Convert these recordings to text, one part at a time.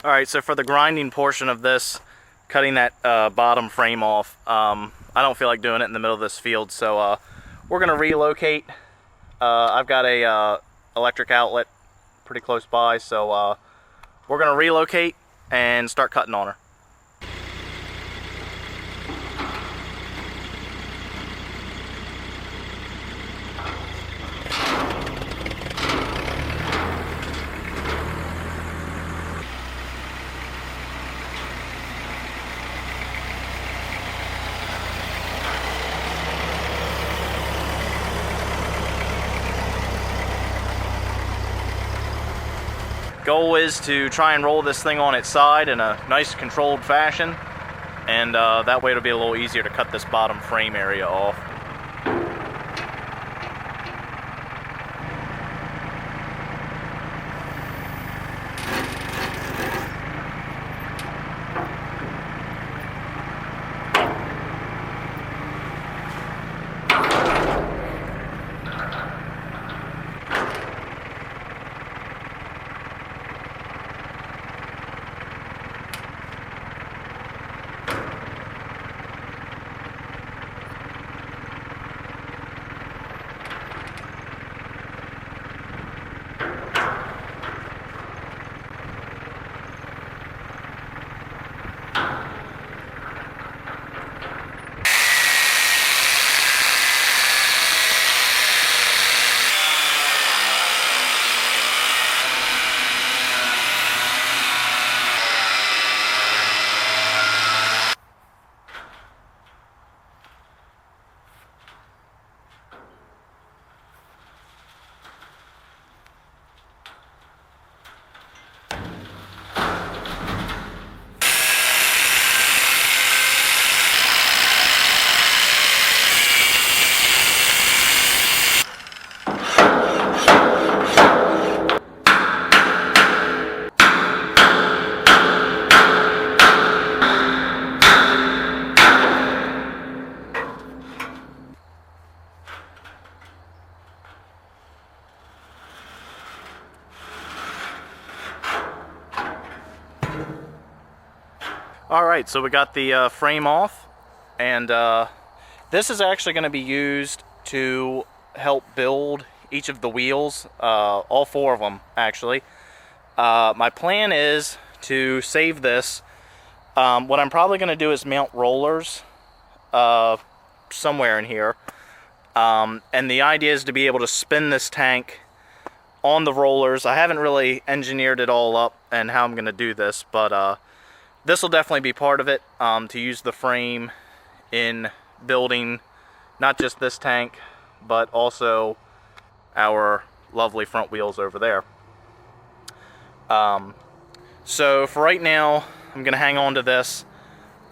Alright, so for the grinding portion of this, cutting that bottom frame off, I don't feel like doing it in the middle of this field, so we're going to relocate. I've got a electric outlet pretty close by, so we're going to relocate and start cutting on her. Goal is to try and roll this thing on its side in a nice controlled fashion, and that way it'll be a little easier to cut this bottom frame area off. Alright, so we got the frame off, and this is actually going to be used to help build each of the wheels, all four of them actually. My plan is to save this. What I'm probably going to do is mount rollers somewhere in here, and the idea is to be able to spin this tank on the rollers. I haven't really engineered it all up and how I'm going to do this, but this will definitely be part of it, to use the frame in building not just this tank, but also our lovely front wheels over there. So for right now, I'm going to hang on to this,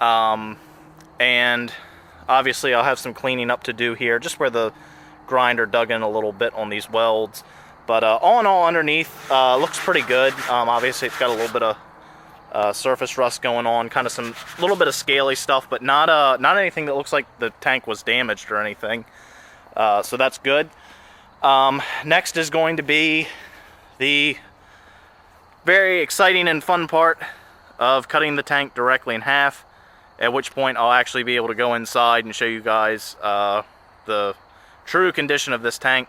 and obviously I'll have some cleaning up to do here, just where the grinder dug in a little bit on these welds. But all in all, underneath, looks pretty good. Obviously it's got a little bit of surface rust going on, kind of some little bit of scaly stuff, but not anything that looks like the tank was damaged or anything. So that's good. Next is going to be the very exciting and fun part of cutting the tank directly in half, at which point I'll actually be able to go inside and show you guys the true condition of this tank.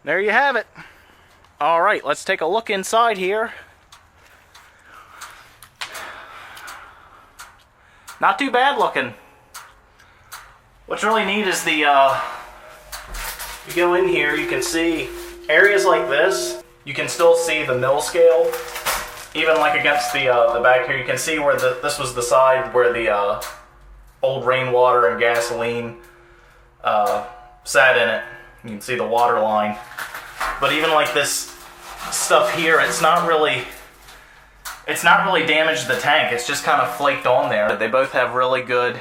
There you have it. Alright, let's take a look inside here. Not too bad looking. What's really neat is the, you go in here, you can see areas like this. You can still see the mill scale, even like against the back here. You can see where this was the side where the old rainwater and gasoline sat in it. You can see the water line. But even like this stuff here, it's not really damaged the tank. It's just kind of flaked on there. They both have really good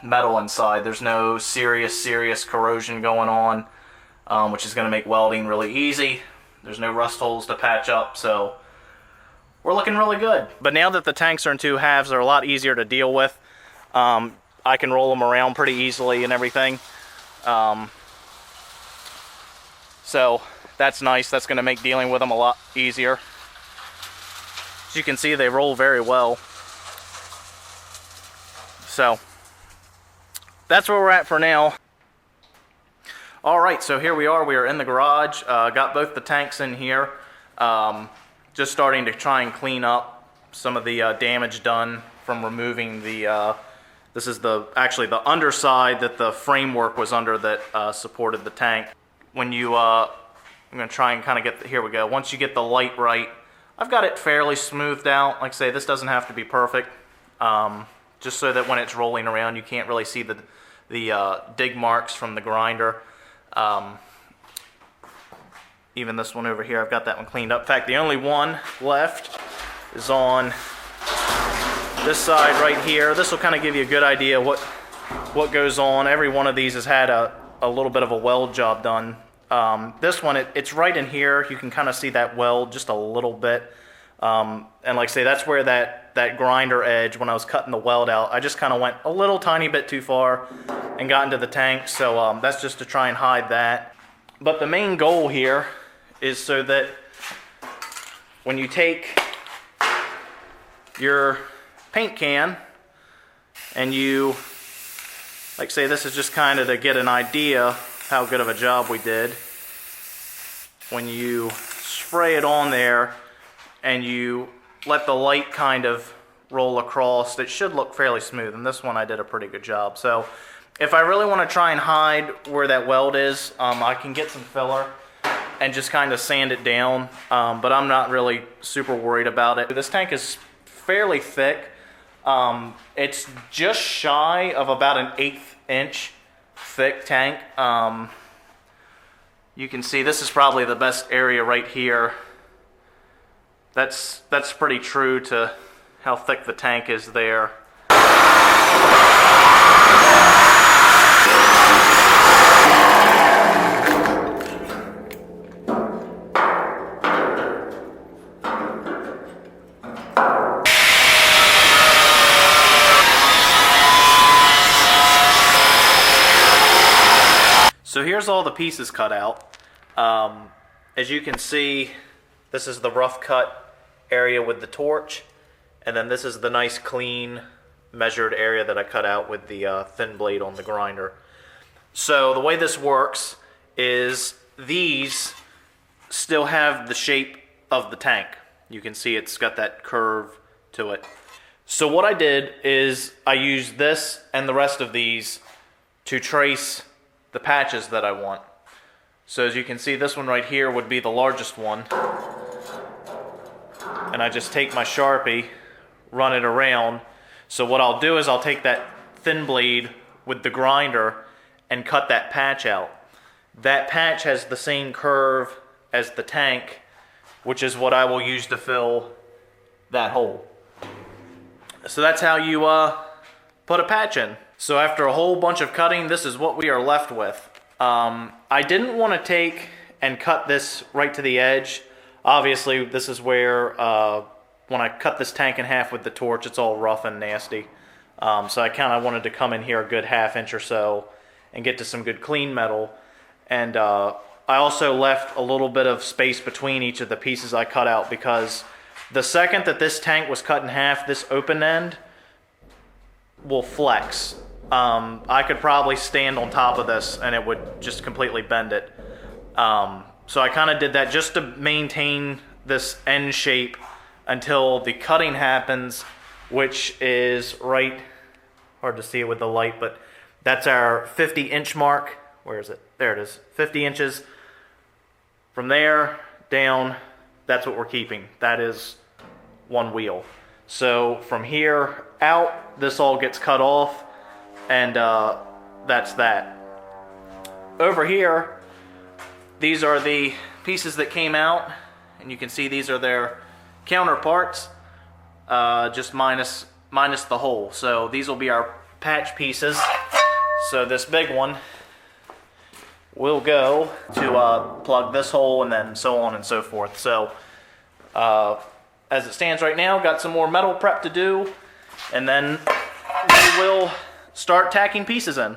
metal inside. There's no serious corrosion going on, which is going to make welding really easy. There's no rust holes to patch up, so we're looking really good. But now that the tanks are in two halves, they're a lot easier to deal with. I can roll them around pretty easily and everything. So that's nice. That's going to make dealing with them a lot easier. As you can see, they roll very well. So that's where we're at for now. Alright, so here we are. We are in the garage. Got both the tanks in here. Just starting to try and clean up some of the damage done from removing the this is actually the underside that the framework was under that supported the tank. When you I'm going to try and kind of get here we go. Once you get the light right, I've got it fairly smoothed out. Like I say, this doesn't have to be perfect. Just so that when it's rolling around, you can't really see the dig marks from the grinder. Even this one over here, I've got that one cleaned up. In fact, the only one left is on this side right here. This will kind of give you a good idea what goes on. Every one of these has had a little bit of a weld job done. This one, it's right in here. You can kind of see that weld just a little bit. And like I say, that's where that grinder edge, when I was cutting the weld out, I just kind of went a little tiny bit too far and got into the tank. So that's just to try and hide that. But the main goal here is so that when you take your paint can and you, like say, this is just kind of to get an idea how good of a job we did. When you spray it on there and you let the light kind of roll across, it should look fairly smooth. And this one I did a pretty good job. So if I really want to try and hide where that weld is, I can get some filler and just kind of sand it down. But I'm not really super worried about it. This tank is fairly thick. It's just shy of about an 1/8 inch thick tank. You can see this is probably the best area right here. That's pretty true to how thick the tank is there. So here's all the pieces cut out. As you can see, this is the rough cut area with the torch, and then this is the nice clean measured area that I cut out with the thin blade on the grinder. So the way this works is these still have the shape of the tank. You can see it's got that curve to it. So what I did is I used this and the rest of these to trace the patches that I want. So as you can see, this one right here would be the largest one. And I just take my Sharpie, run it around. So what I'll do is I'll take that thin blade with the grinder and cut that patch out. That patch has the same curve as the tank, which is what I will use to fill that hole. So that's how you put a patch in. So after a whole bunch of cutting, this is what we are left with. I didn't want to take and cut this right to the edge. Obviously, this is where, when I cut this tank in half with the torch, it's all rough and nasty. So I kind of wanted to come in here a good 1/2 inch or so and get to some good clean metal. And I also left a little bit of space between each of the pieces I cut out, because the second that this tank was cut in half, this open end will flex. I could probably stand on top of this and it would just completely bend it. So I kind of did that just to maintain this end shape until the cutting happens, which is right, hard to see it with the light, but that's our 50-inch mark. Where is it? There it is, 50 inches. From there down, that's what we're keeping. That is one wheel. So from here out, this all gets cut off, and that's that. Over here, these are the pieces that came out, and you can see these are their counterparts, just minus the hole. So these will be our patch pieces. So this big one will go to plug this hole, and then so on and so forth. So as it stands right now, got some more metal prep to do, and then we will start tacking pieces in.